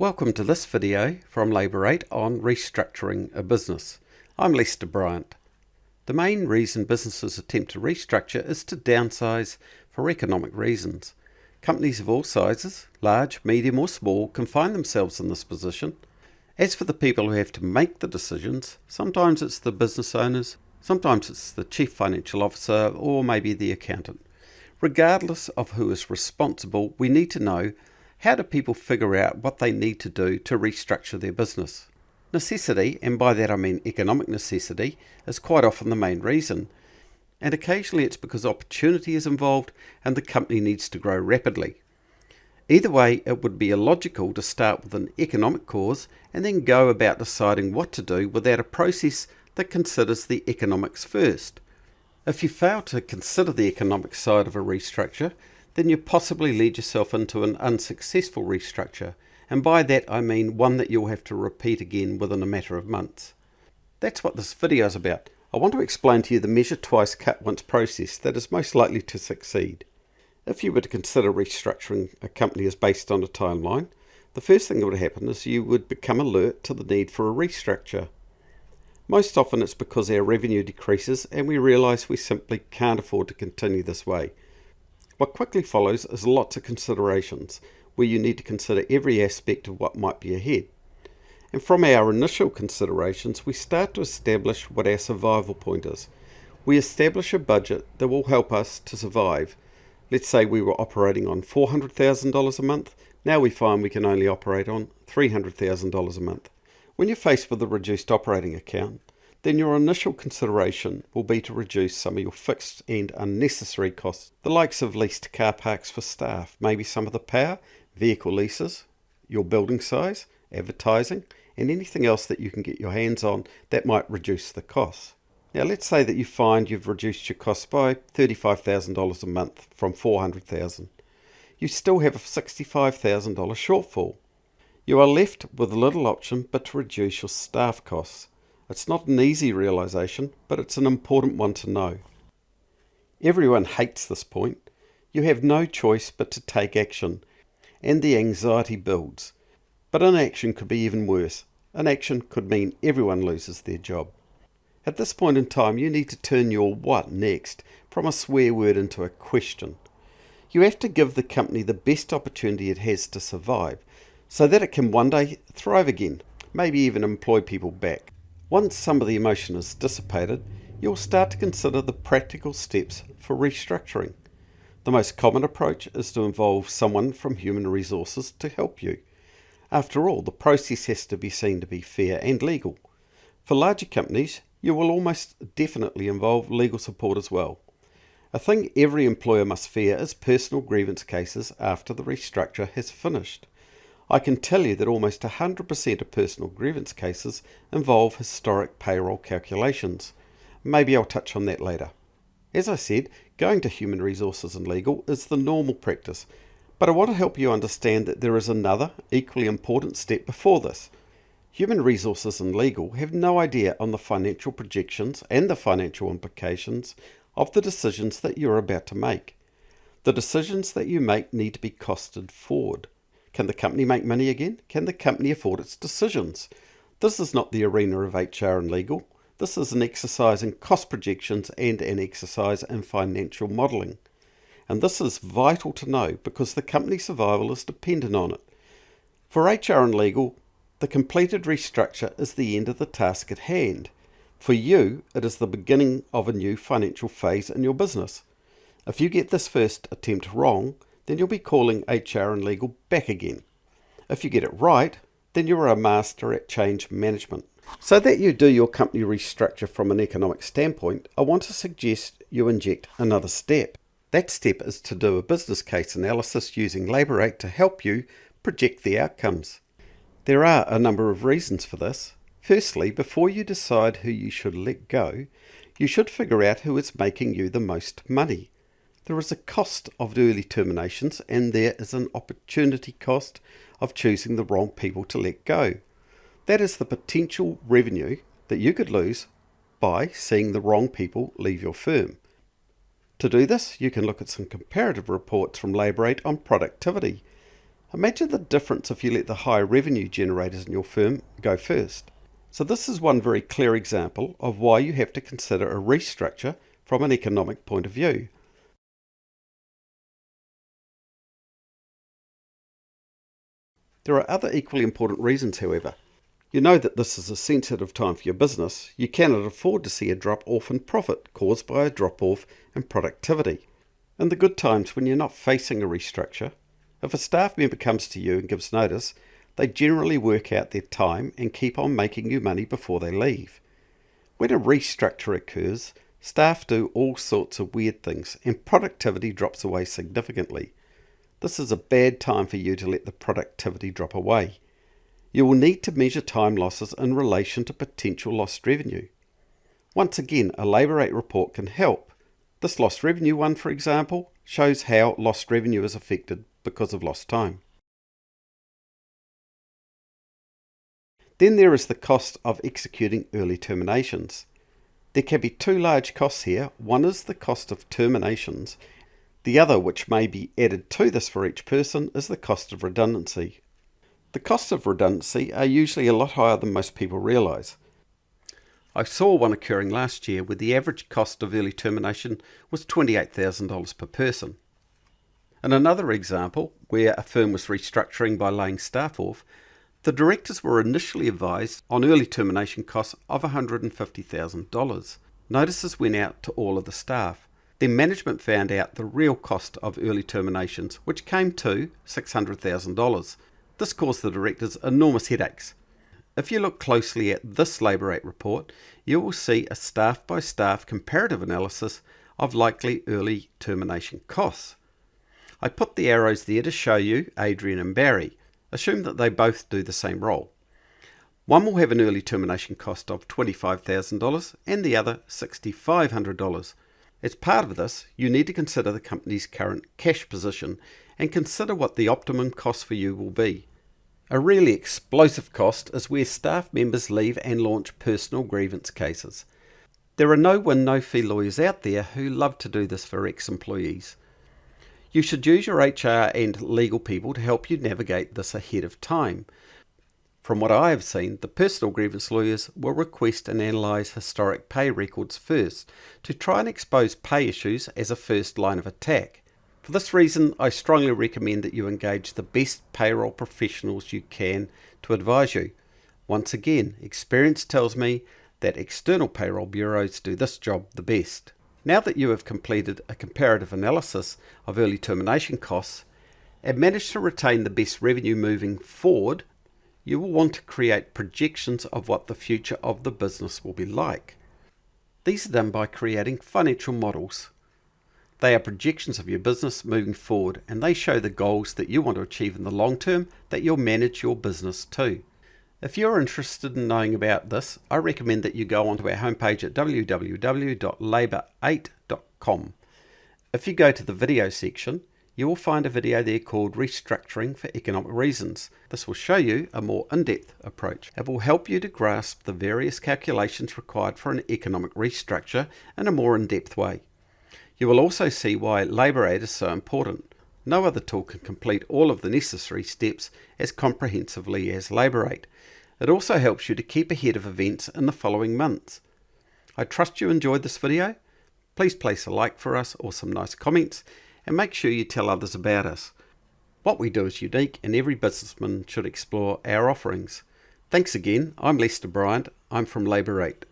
Welcome to this video from Labour8 on restructuring a business. I'm Lester Bryant. The main reason businesses attempt to restructure is to downsize for economic reasons. Companies of all sizes, large, medium or small, can find themselves in this position. As for the people who have to make the decisions, sometimes it's the business owners, sometimes it's the chief financial officer or maybe the accountant. Regardless of who is responsible, we need to know, how do people figure out what they need to do to restructure their business? Necessity, and by that I mean economic necessity, is quite often the main reason. And occasionally it's because opportunity is involved and the company needs to grow rapidly. Either way, it would be illogical to start with an economic cause and then go about deciding what to do without a process that considers the economics first. If you fail to consider the economic side of a restructure, then you possibly lead yourself into an unsuccessful restructure, and by that I mean one that you'll have to repeat again within a matter of months. That's what this video is about. I want to explain to you the measure twice, cut once process that is most likely to succeed. If you were to consider restructuring a company as based on a timeline, the first thing that would happen is you would become alert to the need for a restructure. Most often it's because our revenue decreases and we realise we simply can't afford to continue this way. What quickly follows is lots of considerations, where you need to consider every aspect of what might be ahead. And from our initial considerations, we start to establish what our survival point is. We establish a budget that will help us to survive. Let's say we were operating on $400,000 a month. Now we find we can only operate on $300,000 a month. When you're faced with a reduced operating account, then your initial consideration will be to reduce some of your fixed and unnecessary costs, the likes of leased car parks for staff, maybe some of the power, vehicle leases, your building size, advertising, and anything else that you can get your hands on that might reduce the costs. Now let's say that you find you've reduced your costs by $35,000 a month from $400,000. You still have a $65,000 shortfall. You are left with little option but to reduce your staff costs. It's not an easy realisation, but it's an important one to know. Everyone hates this point. You have no choice but to take action, and the anxiety builds. But inaction could be even worse. Inaction could mean everyone loses their job. At this point in time, you need to turn your what next from a swear word into a question. You have to give the company the best opportunity it has to survive, so that it can one day thrive again, maybe even employ people back. Once some of the emotion is dissipated, you'll start to consider the practical steps for restructuring. The most common approach is to involve someone from human resources to help you. After all, the process has to be seen to be fair and legal. For larger companies, you will almost definitely involve legal support as well. A thing every employer must fear is personal grievance cases after the restructure has finished. I can tell you that almost 100% of personal grievance cases involve historic payroll calculations. Maybe I'll touch on that later. As I said, going to human resources and legal is the normal practice, but I want to help you understand that there is another, equally important step before this. Human resources and legal have no idea on the financial projections and the financial implications of the decisions that you're about to make. The decisions that you make need to be costed forward. Can the company make money again? Can the company afford its decisions? This is not the arena of HR and legal. This is an exercise in cost projections and an exercise in financial modelling. And this is vital to know because the company's survival is dependent on it. For HR and legal, the completed restructure is the end of the task at hand. For you, it is the beginning of a new financial phase in your business. If you get this first attempt wrong, then you'll be calling HR and legal back again. If you get it right, then you're a master at change management. So that you do your company restructure from an economic standpoint, I want to suggest you inject another step. That step is to do a business case analysis using Labour8 to help you project the outcomes. There are a number of reasons for this. Firstly, before you decide who you should let go, you should figure out who is making you the most money. There is a cost of early terminations and there is an opportunity cost of choosing the wrong people to let go. That is the potential revenue that you could lose by seeing the wrong people leave your firm. To do this, you can look at some comparative reports from Labour8 on productivity. Imagine the difference if you let the high revenue generators in your firm go first. So this is one very clear example of why you have to consider a restructure from an economic point of view. There are other equally important reasons, however. You know that this is a sensitive time for your business. You cannot afford to see a drop-off in profit caused by a drop-off in productivity. In the good times when you're not facing a restructure, if a staff member comes to you and gives notice, they generally work out their time and keep on making you money before they leave. When a restructure occurs, staff do all sorts of weird things and productivity drops away significantly. This is a bad time for you to let the productivity drop away. You will need to measure time losses in relation to potential lost revenue. Once again, a labour rate report can help. This lost revenue one, for example, shows how lost revenue is affected because of lost time. Then there is the cost of executing early terminations. There can be two large costs here. One is the cost of terminations. The other, which may be added to this for each person, is the cost of redundancy. The costs of redundancy are usually a lot higher than most people realise. I saw one occurring last year where the average cost of early termination was $28,000 per person. In another example, where a firm was restructuring by laying staff off, the directors were initially advised on early termination costs of $150,000. Notices went out to all of the staff. Then management found out the real cost of early terminations, which came to $600,000. This caused the directors enormous headaches. If you look closely at this labour rate report, you will see a staff-by-staff comparative analysis of likely early termination costs. I put the arrows there to show you Adrian and Barry. Assume that they both do the same role. One will have an early termination cost of $25,000 and the other $6,500. As part of this, you need to consider the company's current cash position and consider what the optimum cost for you will be. A really explosive cost is where staff members leave and launch personal grievance cases. There are no win, no fee lawyers out there who love to do this for ex-employees. You should use your HR and legal people to help you navigate this ahead of time. From what I have seen, the personal grievance lawyers will request and analyse historic pay records first to try and expose pay issues as a first line of attack. For this reason, I strongly recommend that you engage the best payroll professionals you can to advise you. Once again, experience tells me that external payroll bureaus do this job the best. Now that you have completed a comparative analysis of early termination costs and managed to retain the best revenue moving forward, you will want to create projections of what the future of the business will be like. These are done by creating financial models. They are projections of your business moving forward, and they show the goals that you want to achieve in the long term that you'll manage your business to. If you're interested in knowing about this, I recommend that you go onto our homepage at www.labour8.com. If you go to the video section, you will find a video there called Restructuring for Economic Reasons. This will show you a more in-depth approach. It will help you to grasp the various calculations required for an economic restructure in a more in-depth way. You will also see why Labour Aid is so important. No other tool can complete all of the necessary steps as comprehensively as Labour Aid. It also helps you to keep ahead of events in the following months. I trust you enjoyed this video. Please place a like for us or some nice comments, and make sure you tell others about us. What we do is unique, and every businessman should explore our offerings. Thanks again. I'm Lester Bryant. I'm from Labour 8.